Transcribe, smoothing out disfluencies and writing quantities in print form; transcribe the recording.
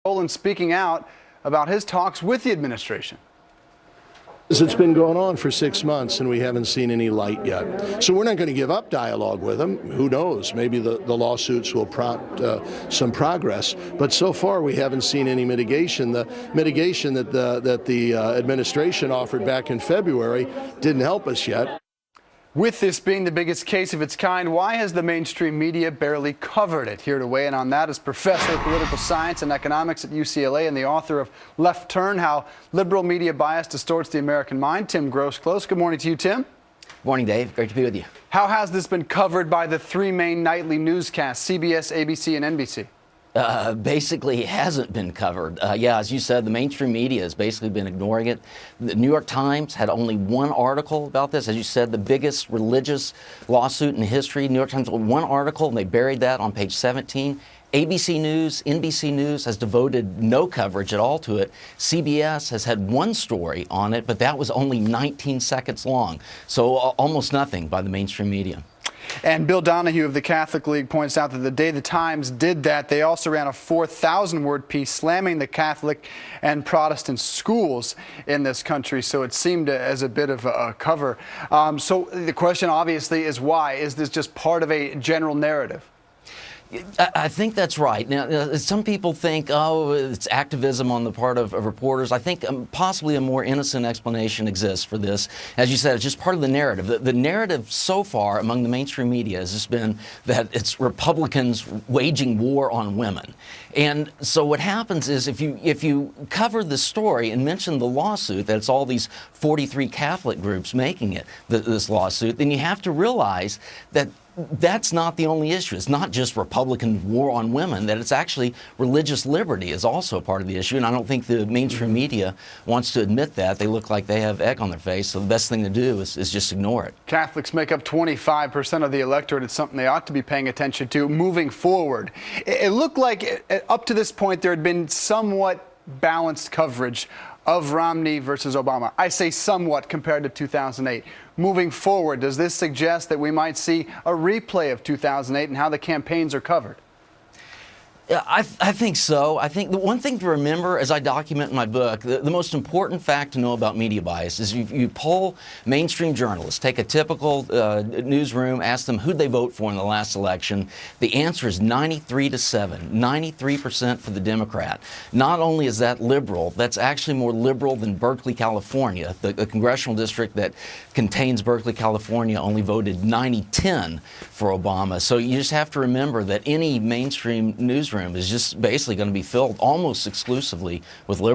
Poland speaking out about his talks with the administration. It's been going on for 6 months and we haven't seen any light yet. So we're not going to give up dialogue with them. Who knows? Maybe the lawsuits will prompt some progress. But so far we haven't seen any mitigation. The mitigation that the administration offered back in February didn't help us yet. With this being the biggest case of its kind, why has the mainstream media barely covered it? Here to weigh in on that is Professor of Political Science and Economics at UCLA and the author of Left Turn, How Liberal Media Bias Distorts the American Mind, Tim Gross-Close. Good morning to you, Tim. Morning, Dave. Great to be with you. How has this been covered by the three main nightly newscasts, CBS, ABC, and NBC? Basically, it hasn't been covered. Yeah, as you said, the mainstream media has basically been ignoring it. The New York Times had only one article about this. As you said, the biggest religious lawsuit in history. New York Times had one article, and they buried that on page 17. ABC News, NBC News has devoted no coverage at all to it. CBS has had one story on it, but that was only 19 seconds long. So almost nothing by the mainstream media. And Bill Donahue of the Catholic League points out that the day the Times did that, they also ran a 4,000-word piece slamming the Catholic and Protestant schools in this country. So it seemed as a bit of a cover. So the question obviously is why? Is this just part of a general narrative? I think that's right. Now, some people think, oh, it's activism on the part of reporters. I think possibly a more innocent explanation exists for this. As you said, it's just part of the narrative. The narrative so far among the mainstream media has just been that it's Republicans waging war on women. And so what happens is if you cover the story and mention the lawsuit, that it's all these 43 Catholic groups making it, this lawsuit, then you have to realize that that's not the only issue. It's not just Republican war on women, that it's actually religious liberty is also part of the issue. And I don't think the mainstream media wants to admit that. They look like they have egg on their face. So the best thing to do is just ignore it. Catholics make up 25% of the electorate. It's something they ought to be paying attention to moving forward. It looked like up to this point there had been somewhat balanced coverage of Romney versus Obama. I say somewhat compared to 2008. Moving forward, does this suggest that we might see a replay of 2008 and how the campaigns are covered? Yeah, I think so. I think the one thing to remember, as I document in my book, the most important fact to know about media bias is you poll mainstream journalists, take a typical newsroom, ask them who'd they vote for in the last election. The answer is 93-7, 93% for the Democrat. Not only is that liberal, that's actually more liberal than Berkeley, California. The congressional district that contains Berkeley, California only voted 90-10 for Obama. So you just have to remember that any mainstream newsroom is just basically going to be filled almost exclusively with liberals.